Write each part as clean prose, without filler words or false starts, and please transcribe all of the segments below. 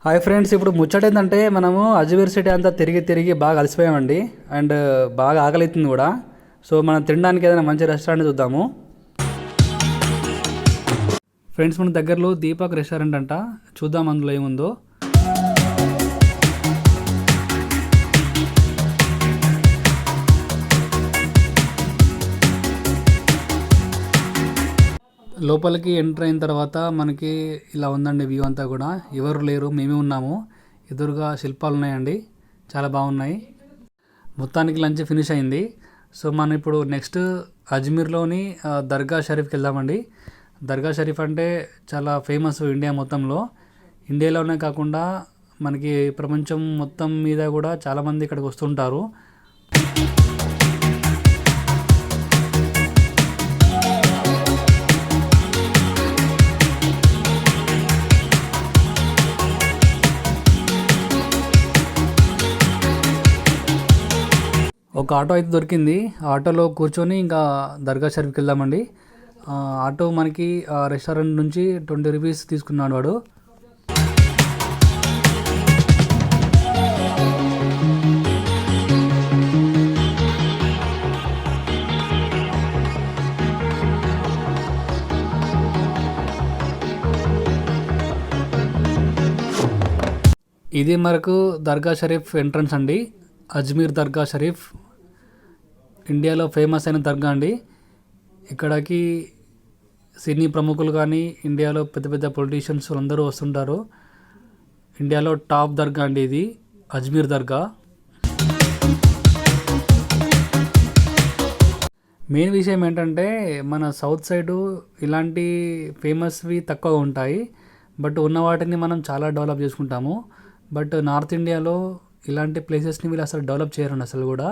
Hi friends, ఇప్పుడు ముచ్చట ఏంటంటే మనము అజ్మీర్ సిటీ అంతా తిరిగి తిరిగి బాగా అలసిపోయామండి. అండ్ బాగా ఆకలిస్తుంది కూడా. సో మనం తినడానికి ఏదైనా మంచి రెస్టారెంట్ చూద్దాము. ఫ్రెండ్స్, మన దగ్గరలో దీపక్ రెస్టారెంట్ అంట, చూద్దాం అందులో ఏముందో. లోపలికి ఎంటర్ అయిన తర్వాత మనకి ఇలా ఉందండి వ్యూ అంతా కూడా. ఎవరు లేరు, మేమే ఉన్నాము. ఎదురుగా శిల్పాలు ఉన్నాయండి, చాలా బాగున్నాయి. మొత్తానికి లంచ్ ఫినిష్ అయింది. సో మనం ఇప్పుడు నెక్స్ట్ అజ్మీర్లోని దర్గా షరీఫ్కి వెళ్దామండి. దర్గా షరీఫ్ అంటే చాలా ఫేమస్ ఇండియా మొత్తంలో. ఇండియాలోనే కాకుండా మనకి ప్రపంచం మొత్తం మీద కూడా చాలామంది ఇక్కడికి వస్తుంటారు. ఒక ఆటో అయితే దొరికింది. ఆ ఆటోలో కూర్చొని ఇంకా దర్గా షరీఫ్కి వెళ్దామండి. ఆటో మనకి రెస్టారెంట్ నుంచి 20 రూపీస్ తీసుకున్నాడు వాడు. ఇది మనకు దర్గా షరీఫ్ ఎంట్రన్స్ అండి. అజ్మీర్ దర్గా షరీఫ్ ఇండియాలో ఫేమస్ అయిన దర్గా అండి. ఇక్కడికి సినీ ప్రముఖులు కానీ, ఇండియాలో పెద్ద పెద్ద పొలిటీషియన్స్ అందరూ వస్తుంటారు. ఇండియాలో టాప్ దర్గా అండి ఇది, అజ్మీర్ దర్గా. మెయిన్ విషయం ఏంటంటే మన సౌత్ సైడు ఇలాంటి ఫేమస్వి తక్కువ ఉంటాయి. బట్ ఉన్న వాటిని మనం చాలా డెవలప్ చేసుకుంటాము. బట్ నార్త్ ఇండియాలో ఇలాంటి ప్లేసెస్ని వీళ్ళు అసలు డెవలప్ చేయరండి. అసలు కూడా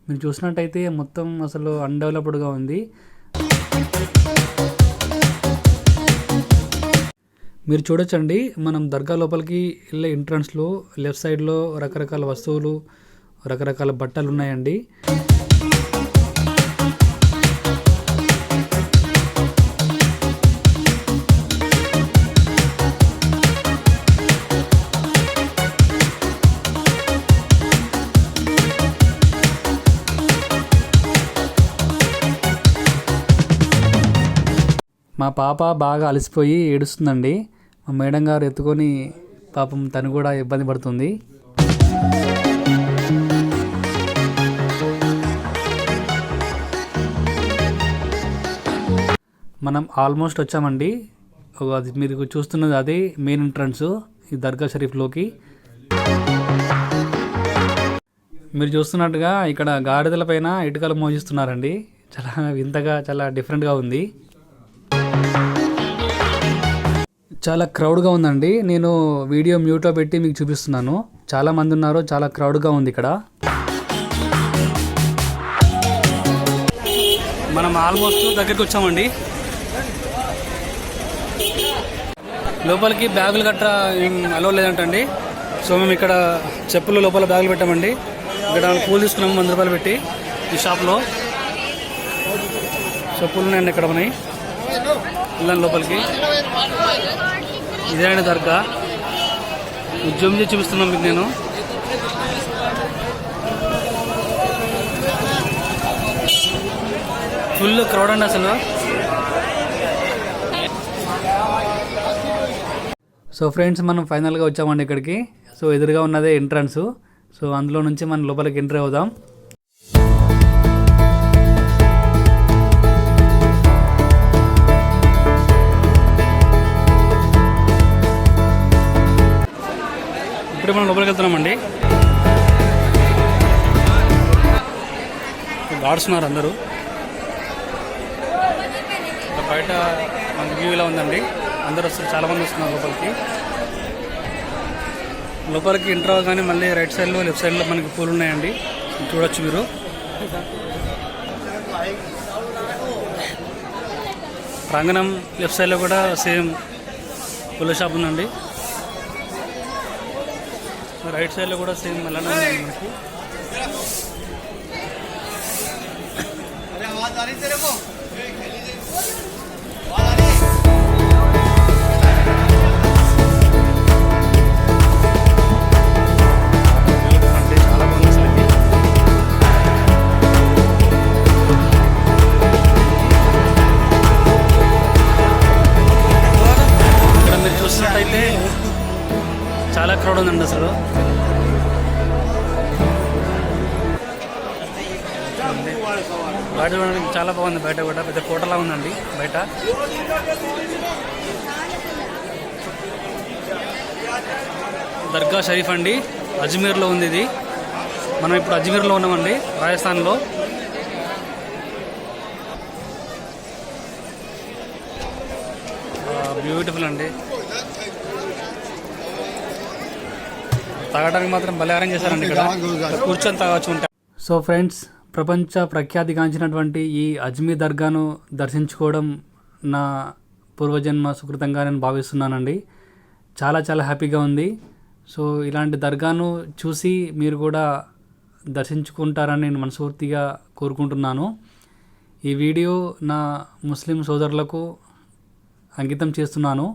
మీరు చూసినట్టయితే మొత్తం అసలు అన్డెవలప్డ్గా ఉంది. మీరు చూడొచ్చండి, మనం దర్గా లోపలికి వెళ్ళే ఎంట్రన్స్లో లెఫ్ట్ సైడ్లో రకరకాల వస్తువులు, రకరకాల బట్టలు ఉన్నాయండి. మా పాప బాగా అలసిపోయి ఏడుస్తుందండి. మా మేడం గారు ఎత్తుకొని పాపం తను కూడా ఇబ్బంది పడుతుంది. మనం ఆల్మోస్ట్ వచ్చామండి. అది మీరు చూస్తున్నది అదే మెయిన్ ఎంట్రన్స్ ఈ దర్గా షరీఫ్లోకి. మీరు చూస్తున్నట్టుగా ఇక్కడ గాడిదల పైన ఇటుకలు మోగిస్తున్నారండి. చాలా వింతగా, చాలా డిఫరెంట్గా ఉంది. చాలా క్రౌడ్గా ఉందండి. నేను వీడియో మ్యూట్లో పెట్టి మీకు చూపిస్తున్నాను. చాలా మంది ఉన్నారు, చాలా క్రౌడ్గా ఉంది ఇక్కడ. మనం ఆల్మోస్ట్ దగ్గరికి వచ్చామండి. లోపలికి బ్యాగులు గట్రా అలో లేదంటండి. సో మేము ఇక్కడ చెప్పులు లోపల బ్యాగులు పెట్టామండి. ఇక్కడ పూలు తీసుకున్నాము 100 రూపాయలు పెట్టి ఈ షాప్లో. చెప్పులు ఉన్నాయండి ఇక్కడ ఉన్నాయి. వెళ్ళాను లోపలికి. ఇదే అండి దర్గా. జూమ్ చేసి చూపిస్తున్నాను మీకు నేను. ఫుల్ క్రౌడ్ అండి అసలు. సో ఫ్రెండ్స్, మనం ఫైనల్గా వచ్చామండి ఇక్కడికి. సో ఎదురుగా ఉన్నదే ఎంట్రన్స్. సో అందులో నుంచి మనం లోపలికి ఎంట్రీ అవుదాం. ఇప్పుడే మనం లోపలికి వెళ్తున్నామండి. గార్డ్స్ ఉన్నారు అందరూ. బయట మన వ్యూ ఇలా ఉందండి. అందరూ వస్తారు, చాలామంది వస్తున్నారు లోపలికి. లోపలికి ఎంటర్ అవ్వగానే మళ్ళీ రైట్ సైడ్లో, లెఫ్ట్ సైడ్లో మనకి పూలు ఉన్నాయండి, చూడొచ్చు మీరు. ప్రాంగణం లెఫ్ట్ సైడ్లో కూడా సేమ్ పుల్ల షాప్ ఉందండి. రైట్ సైడ్లో కూడా సేమ్ అలానే ఉంది మనకి. చూసినట్టయితే చాలా క్రౌడ్ ఉందండి అసలు. బయట చూడడానికి చాలా బాగుంది. బయట కూడా పెద్ద కోటలా ఉందండి బయట. దర్గా షరీఫ్ అండి, అజ్మీర్లో ఉంది ఇది. మనం ఇప్పుడు అజ్మీర్లో ఉన్నామండి, రాజస్థాన్లో. బ్యూటిఫుల్ అండి. తాగడానికి మాత్రం భలే అరేంజ్ చేశారండి ఇక్కడ, కూర్చొని తాగొచ్చు ఉంటాయి. సో ఫ్రెండ్స్, ప్రపంచ ప్రఖ్యాతిగాంచినటువంటి ఈ అజ్మీర్ దర్గాను దర్శించుకోవడం నా పూర్వజన్మ సుకృతంగా నేను భావిస్తున్నానండి. చాలా చాలా హ్యాపీగా ఉంది. సో ఇలాంటి దర్గాను చూసి మీరు కూడా దర్శించుకుంటారని నేను మనస్ఫూర్తిగా కోరుకుంటున్నాను. ఈ వీడియో నా ముస్లిం సోదరులకు అంకితం చేస్తున్నాను.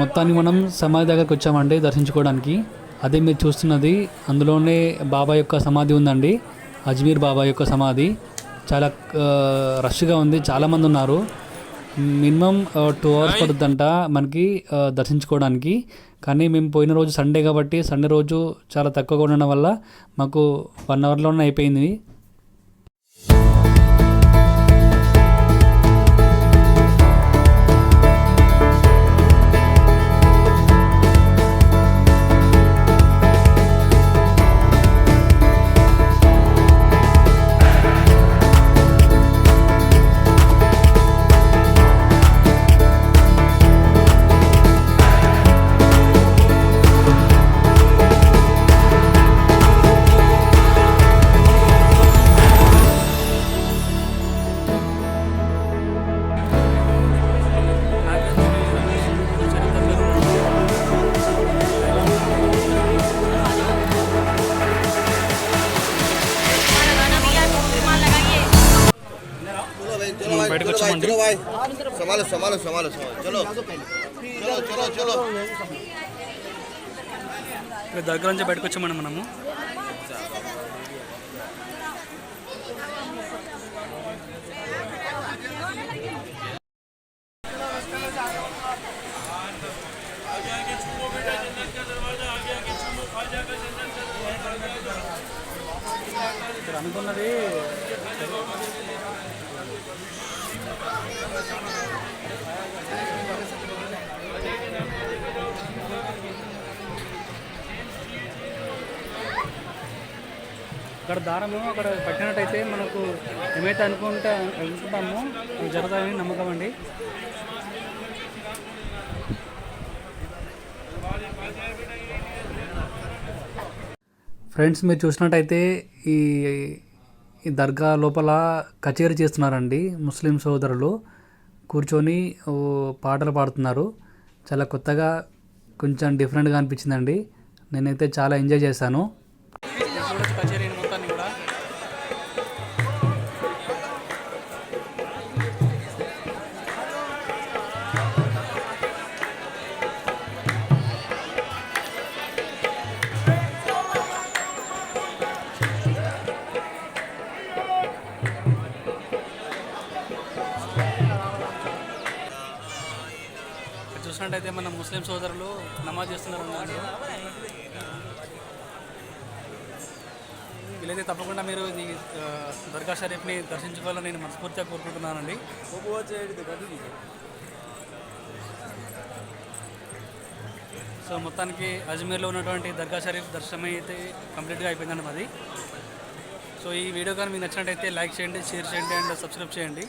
మొత్తానికి మనం సమాధి దగ్గరకు వచ్చామండి దర్శించుకోవడానికి. అదే మీరు చూస్తున్నది, అందులోనే బాబా యొక్క సమాధి ఉందండి, అజ్మీర్ బాబా యొక్క సమాధి. చాలా రష్గా ఉంది, చాలామంది ఉన్నారు. మినిమం 2 hours పడుతుందంట మనకి దర్శించుకోవడానికి. కానీ మేము పోయిన రోజు సండే కాబట్టి, సండే రోజు చాలా తక్కువగా ఉండడం వల్ల మాకు 1 hourలోనే అయిపోయింది. బయటకు వచ్చామండి. దగ్గర నుంచి బయటకు వచ్చామండి మనము. ఇక్కడ అనుకున్నది అక్కడ దారము అక్కడ పట్టినట్టయితే మనకు ఏమైతే అనుకుంటామో అవి జరుగుతాయని నమ్మకం అండి. ఫ్రెండ్స్, మీరు చూసినట్టయితే ఈ ఈ దర్గా లోపల కచేరీ చేస్తున్నారండి. ముస్లిం సోదరులు కూర్చొని పాటలు పాడుతున్నారు. చాలా కొత్తగా కొంచెం డిఫరెంట్గా అనిపించిందండి. నేనైతే చాలా ఎంజాయ్ చేశాను. కచేరీ మొత్తాన్ని కూడా చూసినట్టయితే మన ముస్లిం సోదరులు నమాజ్ చేస్తున్నారు. వీలైతే తప్పకుండా మీరు ఈ దర్గా షరీఫ్ని దర్శించుకోవాలని నేను మనస్ఫూర్తిగా కోరుకుంటున్నానండి. సో మొత్తానికి అజ్మీర్లో ఉన్నటువంటి దర్గా షరీఫ్ దర్శనం అయితే కంప్లీట్గా అయిపోయిందండి మాది. సో ఈ వీడియో కానీ మీకు నచ్చినట్టయితే లైక్ చేయండి, షేర్ చేయండి అండ్ సబ్స్క్రైబ్ చేయండి.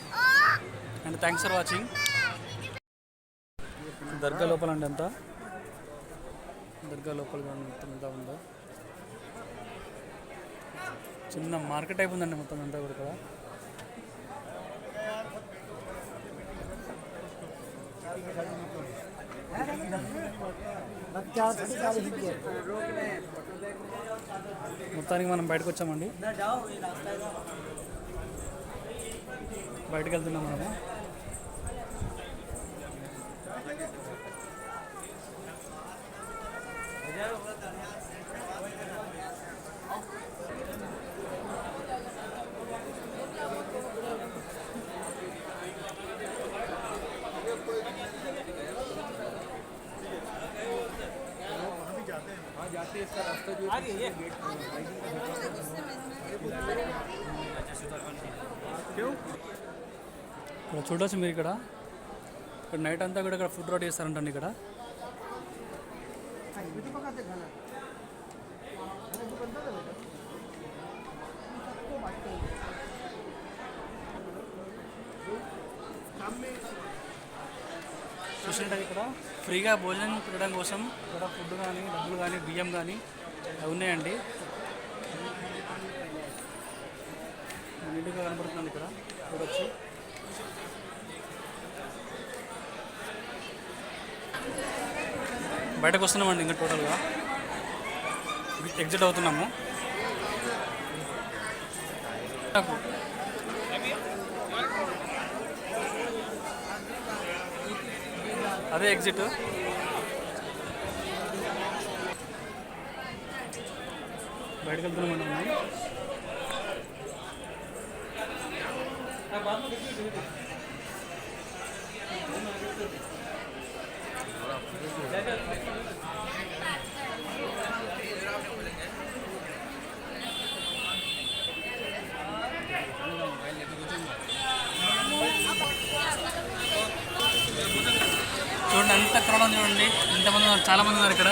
And thanks for watching. దర్గా లోపల అండి అంతా, దర్గా లోపల మొత్తం ఎంత ఉందో చిన్న మార్కెట్ టైప్ ఉందండి మొత్తం అంతా కూడా ఇక్కడ. మొత్తానికి మనం బయటకు వచ్చామండి, బయటకు వెళ్తున్నాం మనము. ఇక్కడ చూడవచ్చు మీరు, ఇక్కడ నైట్ అంతా కూడా ఇక్కడ ఫుడ్ రోడ్ చేస్తారంటండి. ఇక్కడ చూసినట్టు ఇక్కడ ఫ్రీగా భోజనం పెట్టడం కోసం ఇక్కడ ఫుడ్ కానీ డబ్బులు కానీ బియ్యం కానీ అవి ఉన్నాయండి. నీట్గా కనపడుతుంది ఇక్కడ చూడొచ్చు. బయటకు వస్తున్నామండి, ఇంకా టోటల్గా ఎగ్జిట్ అవుతున్నాము. అదే ఎగ్జిట్. బయటకు వెళ్తున్నామండి మనం. చూడండి ఎంత క్రౌడ్ చూడండి, ఎంతమంది ఉన్నారు, చాలామంది ఉన్నారు ఇక్కడ.